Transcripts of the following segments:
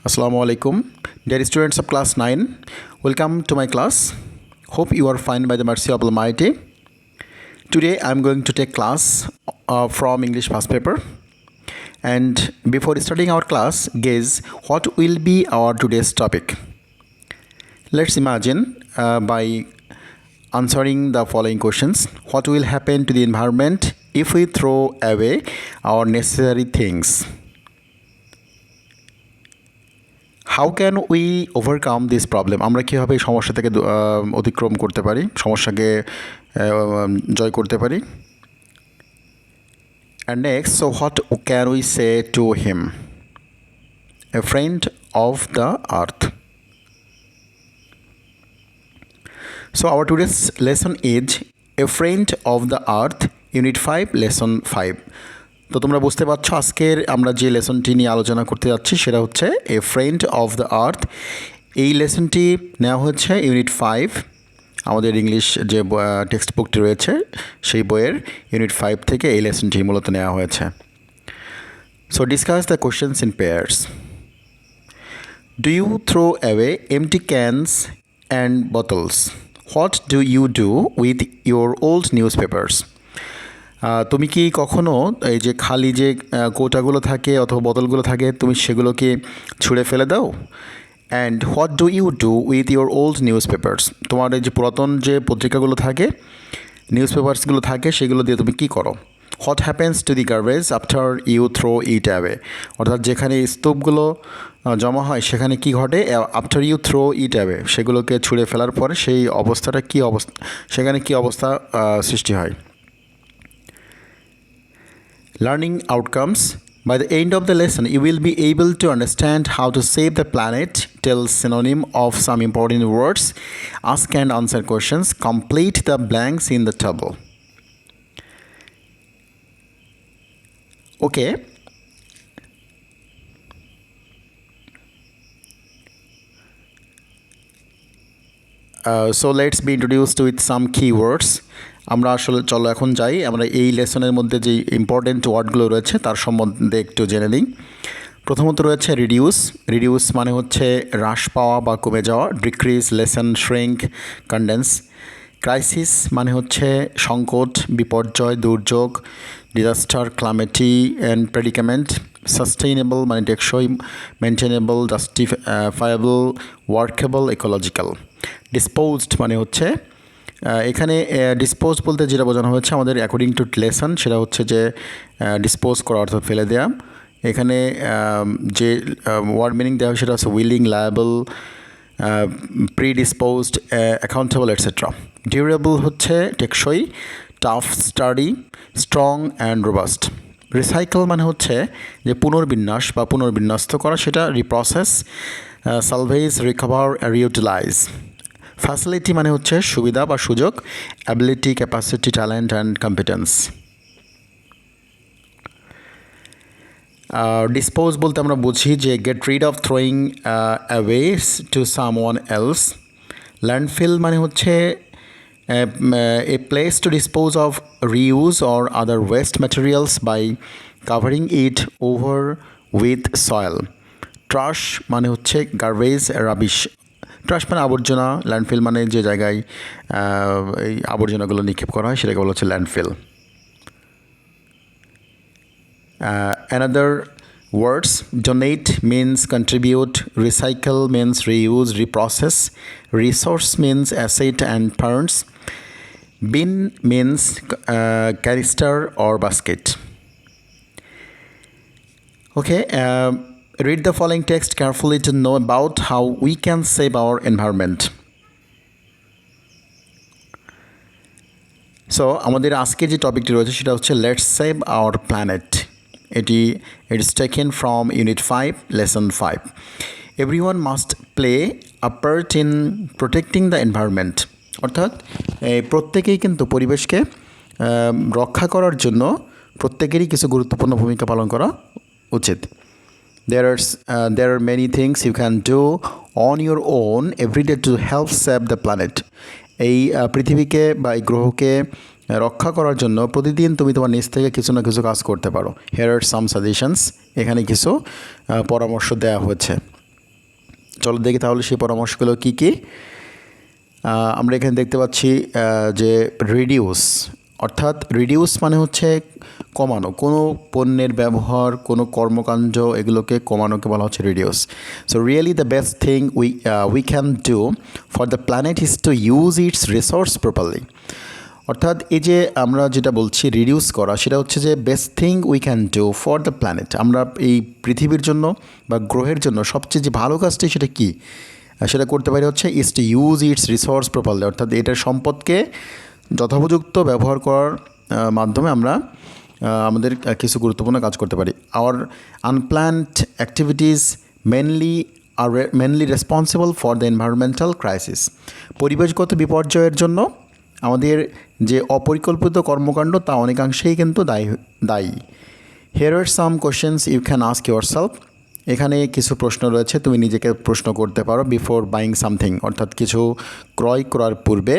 Assalamu alaikum. Dear students of class 9, welcome to my class. Hope you are fine by the mercy of Almighty. Today I am going to take class from English past paper. And before starting our class, guess what will be our today's topic. Let's imagine by answering the following questions. What will happen to the environment if we throw away our necessary things? How can we overcome this problem? আমরা কীভাবে এই সমস্যা থেকে অতিক্রম করতে পারি, সমস্যাকে জয় করতে পারি? And next, so what can we say to him, a friend of the earth? So our today's lesson is a friend of the earth, unit 5, lesson 5. তো তোমরা বুঝতে পারছো আজকের আমরা যে লেসনটি নিয়ে আলোচনা করতে যাচ্ছি সেটা হচ্ছে a friend of the earth. এই লেসনটি নেওয়া হচ্ছে ইউনিট 5, আমাদের ইংলিশ যে টেক্সট বুকটি রয়েছে সেই বইয়ের ইউনিট 5 থেকে এই লেসনটি মূলত নেওয়া হয়েছে। So discuss the questions in pairs. Do you throw away empty cans and bottles? What do you do with your old newspapers? তুমি কি কখনো এই যে খালি যে কৌটাগুলো থাকে অথবা বোতলগুলো থাকে তুমি সেগুলোকে ছুঁড়ে ফেলে দাও? And what do you do with your old newspapers? তোমার এই যে পুরাতন যে পত্রিকাগুলো থাকে, নিউজ পেপার্সগুলো থাকে, সেগুলো দিয়ে তুমি কী করো? What happens to the garbage after you throw it away? অর্থাৎ যেখানে স্তূপগুলো জমা হয় সেখানে কি ঘটে? After you throw it away, সেগুলোকে ছুঁড়ে ফেলার পরে সেই অবস্থাটা কী অবস্থা, সেখানে কী অবস্থা সৃষ্টি হয়? Learning outcomes. By the end of the lesson, you will be able to understand how to save the planet, tell synonym of some important words, ask and answer questions, complete the blanks in the table. Okay. So let's be introduced with some keywords. আমরা আসলে চলো এখন যাই, আমরা এই লেসনের মধ্যে যে important ওয়ার্ডগুলো রয়েছে তার সম্বন্ধে একটু জেনে নিই। প্রথমত রয়েছে রিডিউস। রিডিউস মানে হচ্ছে হ্রাস পাওয়া বা কমে যাওয়া। Decrease, lesson, shrink, condense. Crisis মানে হচ্ছে সংকট, বিপর্যয়, দুর্যোগ, ডিজাস্টার, ক্লামিটি অ্যান্ড প্রেডিকামেন্ট। সাস্টেইনেবল মানে টেকসই, মেনটেনেবল, জাস্টিফায়েবল, ওয়ার্কেবল, ইকোলজিক্যাল। ডিসপোজড মানে হচ্ছে এখানে ডিসপোজ বলতে যেটা বোঝানো হয়েছে আমাদের অ্যাকর্ডিং টু লেসন সেটা হচ্ছে যে ডিসপোজ করা অর্থাৎ ফেলে দেওয়া। এখানে যে ওয়ার্ড মিনিং দেওয়া হয় সেটা হচ্ছে willing, liable, predisposed, accountable etcetera. Durable হচ্ছে টেকসই, tough, study, strong and robust. Recycle মানে হচ্ছে যে পুনর্বিন্যাস বা পুনর্বিন্যস্ত করা, সেটা reprocess, salvage, recover, reutilise. Facility মানে হচ্ছে সুবিধা বা সুযোগ, ability, capacity, talent and competence. Dispose বলতে আমরা বুঝি যে get rid of, throwing away to someone else. Landfill মানে হচ্ছে a place to dispose of reuse or other waste materials by covering it over with soil. Trash মানে হচ্ছে garbage, rubbish. Trash মানে আবর্জনা, ল্যান্ডফিল মানে যে জায়গায় এই আবর্জনাগুলো নিক্ষেপ করা হয় সেটাকে বলা হচ্ছে landfill. Another words, donate means contribute, recycle means reuse, reprocess, resource means asset and funds, bin means canister or basket. Okay, read the following text carefully to know about how we can save our environment. So আমাদের আজকে যে টপিকটি রয়েছে সেটা হচ্ছে let's save our planet. It is taken from unit 5, lesson 5. Everyone must play a part in protecting the environment. অর্থাৎ প্রত্যেকেই কিন্তু পরিবেশকে রক্ষা করার জন্য প্রত্যেকেরই কিছু গুরুত্বপূর্ণ ভূমিকা পালন করা উচিত। There are many things you can do on your own every day to help save the planet. এই পৃথিবীকে বা এই গ্রহকে রক্ষা করার জন্য প্রতিদিন তুমি তোমার নিজ থেকে কিছু না কিছু কাজ করতে পারো। Here are some suggestions. এখানে কিছু পরামর্শ দেওয়া হয়েছে। চলো দেখি তাহলে সেই পরামর্শগুলো কী কী। আমরা এখানে দেখতে পাচ্ছি যে রিডিউস, অর্থাৎ রিডিউস মানে হচ্ছে কমানো, কোনো পণ্যের ব্যবহার, কোনো কর্মকাণ্ড, এগুলোকে কমানোকে বলা হচ্ছে reduce. So really the best thing we can do for the planet is to use it's resource properly. অর্থাৎ এই যে আমরা যেটা বলছি রিডিউস করা, সেটা হচ্ছে যে best thing we can do for the planet, আমরা এই পৃথিবীর জন্য বা গ্রহের জন্য সবচেয়ে যে ভালো কাজটি সেটা কী, সেটা করতে পারি হচ্ছে is to use it's resource properly, অর্থাৎ এটার সম্পদকে যথোপযুক্ত ব্যবহার করার মাধ্যমে আমরা আমাদের কিছু গুরুত্বপূর্ণ কাজ করতে পারি। Our unplanned activities mainly responsible for the environmental crisis. পরিবেশগত বিপর্যয়ের জন্য আমাদের যে অপরিকল্পিত কর্মকাণ্ড তা অনেকাংশেই কিন্তু দায়ী। Here are some questions you can ask yourself. এখানে কিছু প্রশ্ন রয়েছে, তুমি নিজেকে প্রশ্ন করতে পারো বিফোর বাইং সামথিং, অর্থাৎ কিছু ক্রয় করার পূর্বে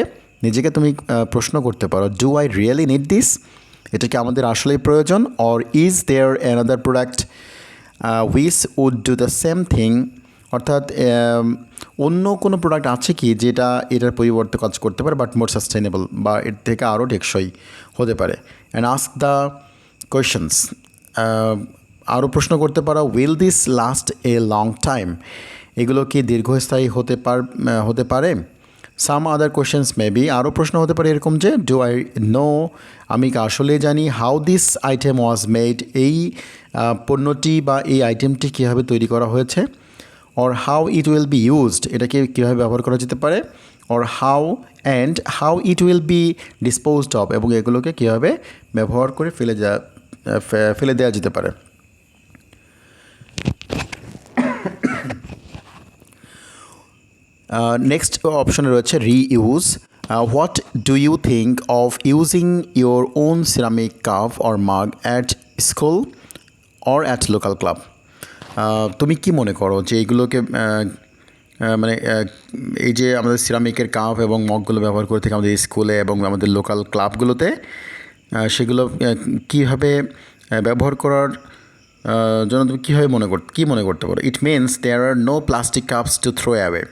নিজেকে তুমি প্রশ্ন করতে পারো, do I really need this, এটা কি আমাদের আসলেই প্রয়োজন, or is there another product which would do the same thing, অর্থাৎ অন্য কোনো প্রোডাক্ট আছে কি যেটা এটার পরিবর্তে কাজ করতে পারে বাট মোর সাস্টেনেবল, বা এর থেকে আরও টেকসই হতে পারে। অ্যান্ড আস্ক দ্য কোয়েশনস, আরও প্রশ্ন করতে পারো, will this last a long time, এগুলো কি দীর্ঘস্থায়ী হতে পারে। সাম আদার কোয়েশনস মেবি, আরও প্রশ্ন হতে পারে এরকম যে ডু আই নো, আমি কি আসলে জানি, how this item was made, এই পণ্যটি বা এই আইটেমটি কীভাবে তৈরি করা হয়েছে, or how it will be used, এটাকে কীভাবে ব্যবহার করা যেতে পারে, or how it will be disposed of, এবং এগুলোকে কীভাবে ব্যবহার করে ফেলে দেওয়া যেতে পারে। নেক্সট অপশনে রয়েছে reuse. What do you think of using your own ceramic cup or mug at school or at local club. তুমি কি মনে করো যে এইগুলোকে মানে এই যে আমাদের সিরামিকের কাপ এবং মগগুলো ব্যবহার করে থাকি আমাদের স্কুলে এবং আমাদের লোকাল ক্লাবগুলোতে, সেগুলো কীভাবে ব্যবহার করার জন্য তুমি কীভাবে মনে করতে পারো। It means there are no plastic cups to throw away.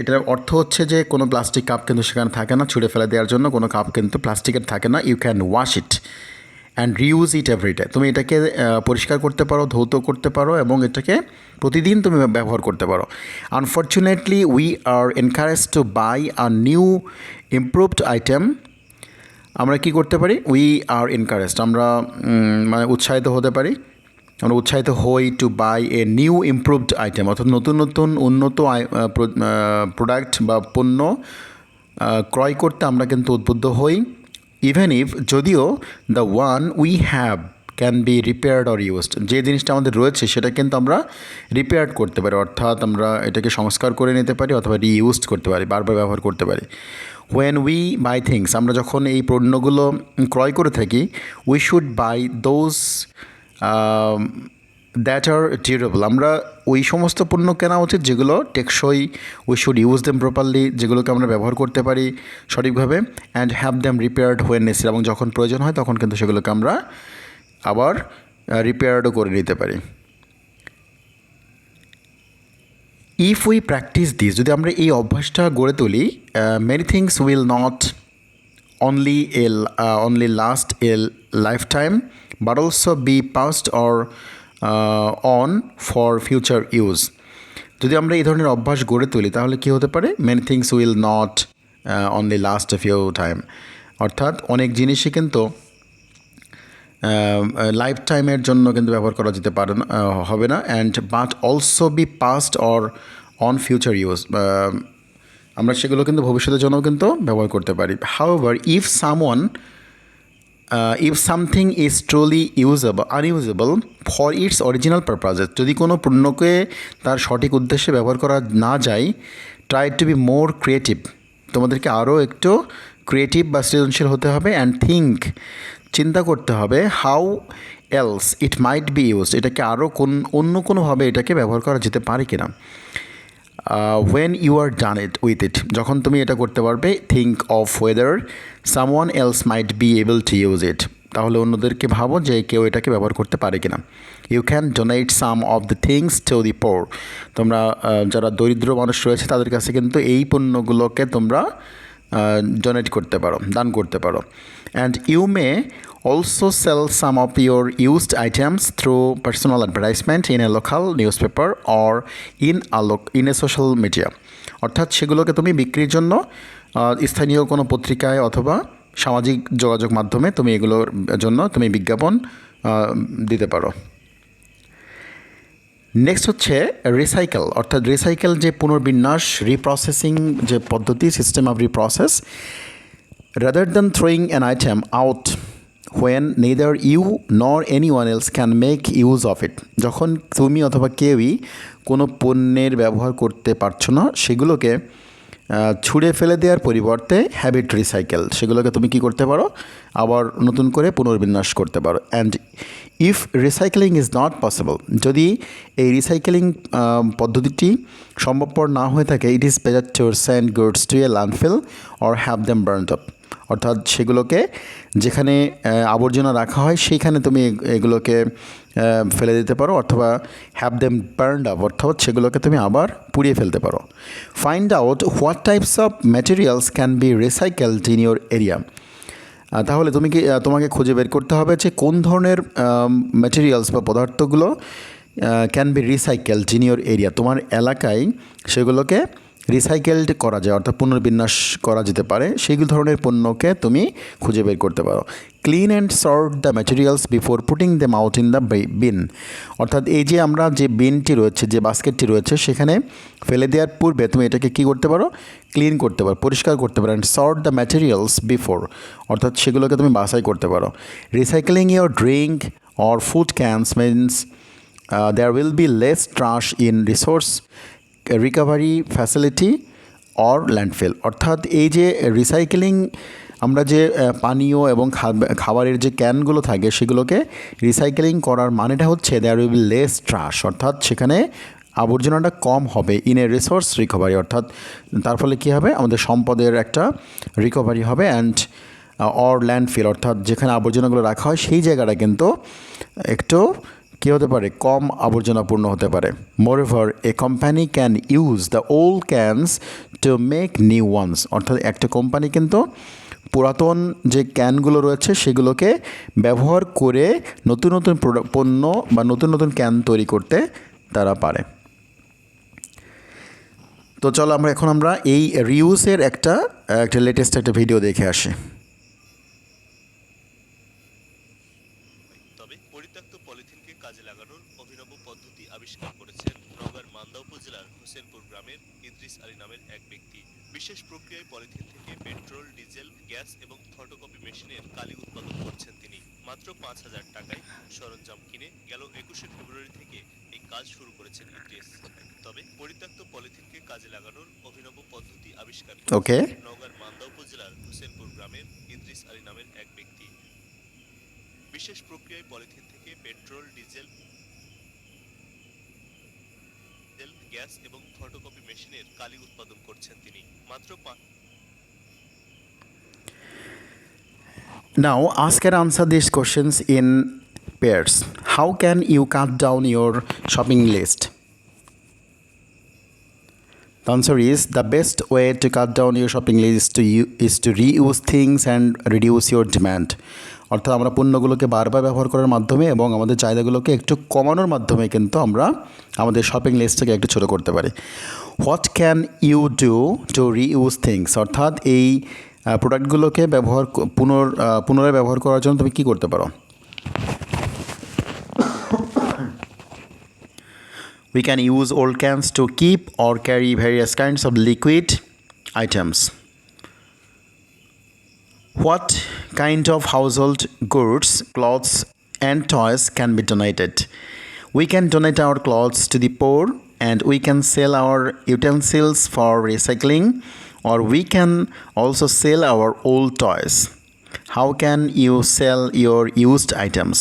এটার অর্থ হচ্ছে যে কোনো প্লাস্টিক কাপ কিন্তু সেখানে থাকে না, ছুঁড়ে ফেলে দেওয়ার জন্য কোনো কাপ কিন্তু প্লাস্টিকের থাকে না। You can wash it and reuse it everyday, তুমি এটাকে পরিষ্কার করতে পারো, ধৌত করতে পারো এবং এটাকে প্রতিদিন তুমি ব্যবহার করতে পারো। Unfortunately we are encourage to buy a new improved item. আমরা কি করতে পারি, উই আর এনকারেজড, আমরা মানে উৎসাহিত হতে পারি, আমরা উৎসাহিত হই to buy a new improved item, অর্থাৎ নতুন নতুন উন্নত প্রোডাক্ট বা পণ্য ক্রয় করতে আমরা কিন্তু উদ্বুদ্ধ হই। ইভেন ইফ, যদিও the one we have can be repaired or used, যে জিনিসটা আমাদের রয়েছে সেটা কিন্তু আমরা রিপেয়ার্ড করতে পারি, অর্থাৎ আমরা এটাকে সংস্কার করে নিতে পারি অথবা রিইউজড করতে পারি, বারবার ব্যবহার করতে পারি। হোয়েন উই বাই থিংস, আমরা যখন এই পণ্যগুলো ক্রয় করে থাকি, we should buy those that are durable, আমরা ওই সমস্ত পণ্য কেনা উচিত যেগুলো টেকসই। We should use them properly, যেগুলোকে আমরা ব্যবহার করতে পারি সঠিকভাবে। And have them repaired when necessary, এবং যখন প্রয়োজন হয় তখন কিন্তু সেগুলোকে আমরা আবার রিপেয়ার্ডও করে নিতে পারি। ইফ উই প্র্যাকটিস দিস, যদি আমরা এই অভ্যাসটা গড়ে তুলি, many things will not only last a lifetime but also be passed or on for future use. যদি আমরা এই ধরনের অভ্যাস গড়ে তুলি তাহলে কী হতে পারে, many things will not only last a few time, অর্থাৎ অনেক জিনিসই কিন্তু লাইফ টাইমের জন্য কিন্তু ব্যবহার করা যেতে পারে না, হবে না। And but also be past or on future use, আমরা সেগুলো কিন্তু ভবিষ্যতের জন্য কিন্তু ব্যবহার করতে পারি। However if something is truly unusable for its original purposes, যদি কোনো পণ্যকে তার সঠিক উদ্দেশ্যে ব্যবহার করা না যায়, try to be more creative, তোমাদেরকে আরও একটু ক্রিয়েটিভ বা সৃজনশীল হতে হবে। অ্যান্ড চিন্তা করতে হবে how else it might be used, এটাকে আরও অন্য কোনোভাবে এটাকে ব্যবহার করা যেতে পারে কিনা। when you are done with it, যখন তুমি এটা করতে পারবে, think of whether someone else might be able to use it, তাহলে অন্যদেরকে ভাবো যে কেউ এটাকে ব্যবহার করতে পারে কিনা। You can donate some of the things to the poor. তোমরা যারা দরিদ্র মানুষ রয়েছে তাদের কাছে কিন্তু এই পণ্যগুলোকে তোমরা ডোনেট করতে পারো, দান করতে পারো। And you may also sell some of your used items through personal advertisement in a local newspaper or in a social media. অর্থাৎ সেগুলোকে তুমি বিক্রির জন্য স্থানীয় কোনো পত্রিকায় অথবা সামাজিক যোগাযোগ মাধ্যমে তুমি এগুলোর জন্য তুমি বিজ্ঞাপন দিতে পারো। নেক্সট হচ্ছে রিসাইকেল, অর্থাৎ রিসাইকেল যে পুনর্বিন্যাস, রিপ্রসেসিং যে পদ্ধতি, system of reprocess. Rather than throwing an item out when neither you nor anyone else can make use of it, যখন তুমি অথবা কেউই কোনো পণ্যের ব্যবহার করতে পারছো না, সেগুলোকে ছুঁড়ে ফেলে দেওয়ার পরিবর্তে হ্যাবিট রিসাইকেল, সেগুলোকে তুমি কি করতে পারো, আবার নতুন করে পুনর্বিন্যাস করতে পারো। And if recycling is not possible, যদি এই রিসাইকেলিং পদ্ধতিটি সম্ভবপর না হয়ে থাকে, it is better to send goods to A landfill or have them burned up, অর্থাৎ সেগুলোকে যেখানে আবর্জনা রাখা হয় সেইখানে তুমি এগুলোকে ফেলে দিতে পারো, অথবা হ্যাভ দেম বার্নড আপ, অর্থাৎ সেগুলোকে তুমি আবার পুড়িয়ে ফেলতে পারো। Find out what types of materials can be recycled in your area. তাহলে তোমাকে খুঁজে বের করতে হবে যে কোন ধরনের ম্যাটেরিয়ালস বা পদার্থগুলো can be recycled in your area, তোমার এলাকায় সেগুলোকে রিসাইকেলড করা যায়, অর্থাৎ পুনর্বিন্যাস করা যেতে পারে, সেই ধরনের পণ্যকে তুমি খুঁজে বের করতে পারো। Clean and sort the materials before putting them out in the bin, অর্থাৎ এই যে আমরা যে বিনটি রয়েছে, যে বাস্কেটটি রয়েছে, সেখানে ফেলে দেওয়ার পূর্বে তুমি এটাকে কী করতে পারো, ক্লিন করতে পারো, পরিষ্কার করতে পারো। And sort the materials before, অর্থাৎ সেগুলোকে তুমি বাছাই করতে পারো। Recycling your drink or food cans means there will be less trash in resource recovery facility or landfill, অর্থাৎ এই যে রিসাইকেলিং, আমরা যে পানীয় এবং খাবারের যে ক্যানগুলো থাকে সেগুলোকে রিসাইকেলিং করার মানেটা হচ্ছে there will be less trash, অর্থাৎ সেখানে আবর্জনাটা কম হবে। ইন এ রিসোর্স রিকভারি, অর্থাৎ তার ফলে কী হবে, আমাদের সম্পদের একটা রিকভারি হবে। অ্যান্ড অর ল্যান্ডফিল, অর্থাৎ যেখানে আবর্জনাগুলো রাখা হয় সেই জায়গাটা কিন্তু একটু কী হতে পারে, কম আবর্জনাপূর্ণ হতে পারে। Moreover a company can use the old cans to make new ones, অর্থাৎ একটা কোম্পানি কিন্তু পুরাতন যে ক্যানগুলো রয়েছে সেগুলোকে ব্যবহার করে নতুন নতুন পণ্য বা নতুন নতুন ক্যান তৈরি করতে তারা পারে। তো চলো আমরা এই রিউজের একটা লেটেস্ট একটা ভিডিও দেখে আসি। পরিত্যক্ত পলিথিনকে কাজে লাগানোর অভিনব পদ্ধতি আবিষ্কার করেছেন নওগাঁর মান্দা উপজেলার হোসেনপুর গ্রামের ইদ্রিস আলী নামের এক ব্যক্তি। বিশেষ প্রক্রিয়ায় পলিথিন থেকে পেট্রোল, ডিজেল, গ্যাস এবং ফটোকপি মেশিনের কালি উৎপাদন করছেন তিনি। মাত্র ৫,০০০ টাকায় সরঞ্জাম কিনে গেল ২১শে ফেব্রুয়ারি থেকে এই কাজ শুরু করেছেন ইদ্রিস। তবে পরিত্যক্ত পলিথিনকে কাজে লাগানোর অভিনব পদ্ধতি আবিষ্কার করেছেন নওগাঁর মান্দা উপজেলার হোসেনপুর গ্রামের ইদ্রিস আলী নামের এক ব্যক্তি। বিশেষ প্রক্রিয়ায় পলিথিন থেকে পেট্রোল, ডিজেল, গ্যাস এবং ফটোকপি মেশিনের কালি উৎপাদন করছেন তিনি। মাত্র Now ask and answer these questions in pairs. How can you cut down your shopping list? The answer is the best way to cut down your shopping list is to reuse things and reduce your demand. অর্থাৎ আমরা পণ্যগুলোকে বারবার ব্যবহার করার মাধ্যমে এবং আমাদের চাহিদাগুলোকে একটু কমানোর মাধ্যমে কিন্তু আমরা আমাদের শপিং লিস্টটাকে একটু ছোটো করতে পারি। What can you do to reuse things, অর্থাৎ এই প্রোডাক্টগুলোকে পুনরায় ব্যবহার করার জন্য তুমি কী করতে পারো? We can use old cans to keep or carry various kinds of liquid items. What kind of household goods, clothes and toys can be donated? We can donate our clothes to the poor, and we can sell our utensils for recycling, or we can also sell our old toys. How can you sell your used items?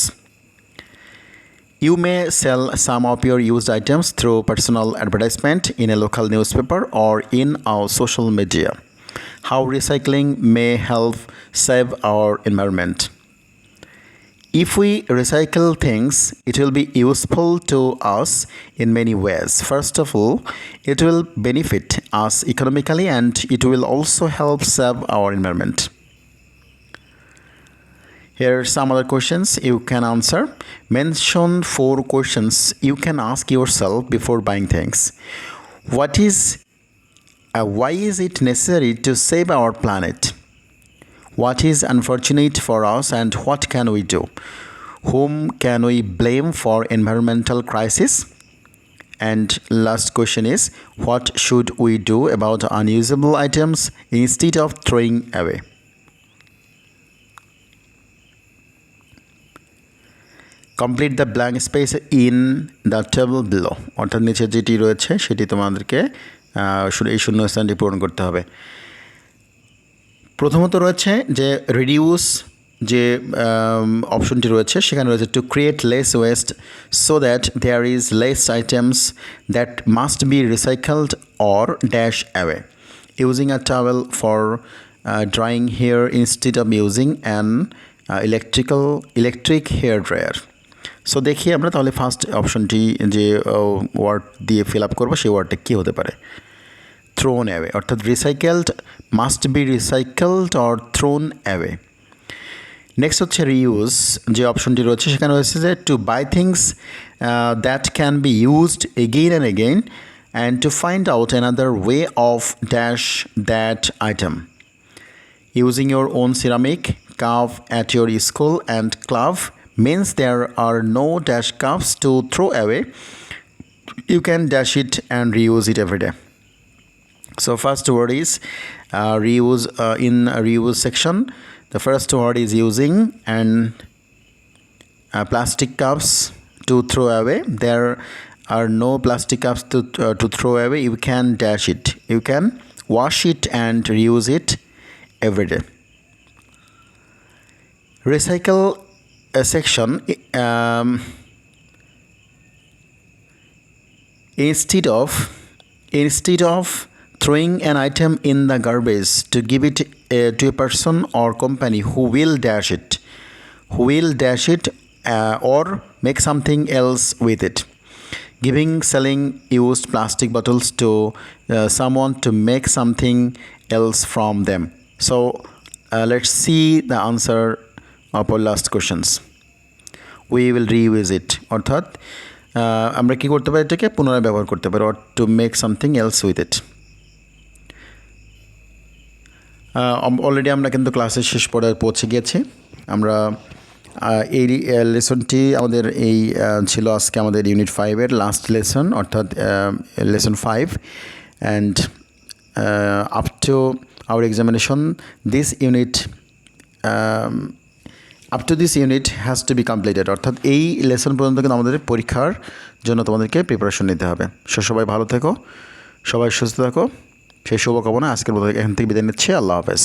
You may sell some of your used items through personal advertisement in a local newspaper or in our social media. How recycling may help save our environment. If we recycle things, it will be useful to us in many ways. First of all, it will benefit us economically and it will also help save our environment. Here are some other questions you can answer. Mention 4 questions you can ask yourself before buying things. Why is it necessary to save our planet? What is unfortunate for us and what can we do? Whom can we blame for environmental crisis? And last question is, what should we do about unusable items instead of throwing away? Complete the blank space in the table below. অর্থাৎ নিচে যেটি রয়েছে সেটি তোমাদেরকে এই শূন্যস্থানটি পূরণ করতে হবে। প্রথমত রয়েছে যে রিডিউস যে অপশনটি রয়েছে সেখানে রয়েছে to create less waste so that there is less items that must be recycled or dash away, using a towel for drying hair instead of using an electric hair dryer. So দেখি আমরা তাহলে first অপশনটি যে word দিয়ে fill up করবো সেই ওয়ার্ডটা কী হতে পারে। থ্রোন অ্যাওয়ে, অর্থাৎ recycled must be recycled or thrown away. Next হচ্ছে রিউজ যে অপশনটি রয়েছে সেখানে রয়েছে যে to buy things that can be used again and again and to find out another way of dash that item, using your own ceramic cup at your school and club means there are no dash cups to throw away. You can dash it and reuse it every day. So first word is reuse. In reuse section, the first word is using and plastic cups to throw away. There are no plastic cups to throw away. You can dash it. You can wash it and reuse it every day. Recycle a section, instead of throwing an item in the garbage, to give it to a person or company who will dash it or make something else with it. Selling used plastic bottles to someone to make something else from them. So let's see the answer of our last questions. We will reuse it, অর্থাৎ আমরা কি করতে পারি, এটাকে পুনরায় ব্যবহার করতে পারি, or to make something else with it. Already আমরা কিন্তু ক্লাসের শেষ পর্যায়ে পৌঁছে গিয়েছি। আমরা এই লেসনটি আমাদের এই ছিল আজকে আমাদের ইউনিট 5-এর লাস্ট লেসন, অর্থাৎ lesson 5, and up to our examination this unit up to this unit has to be completed, অর্থাৎ এই লেসন পর্যন্ত কিন্তু আমাদের পরীক্ষার জন্য তোমাদেরকে প্রিপারেশন নিতে হবে। সবাই ভালো থেকো, সবাই সুস্থ থাকো, সেই শুভকামনা আজকের মতো এখান থেকে বিদায় নিচ্ছি। আল্লাহ হাফেজ।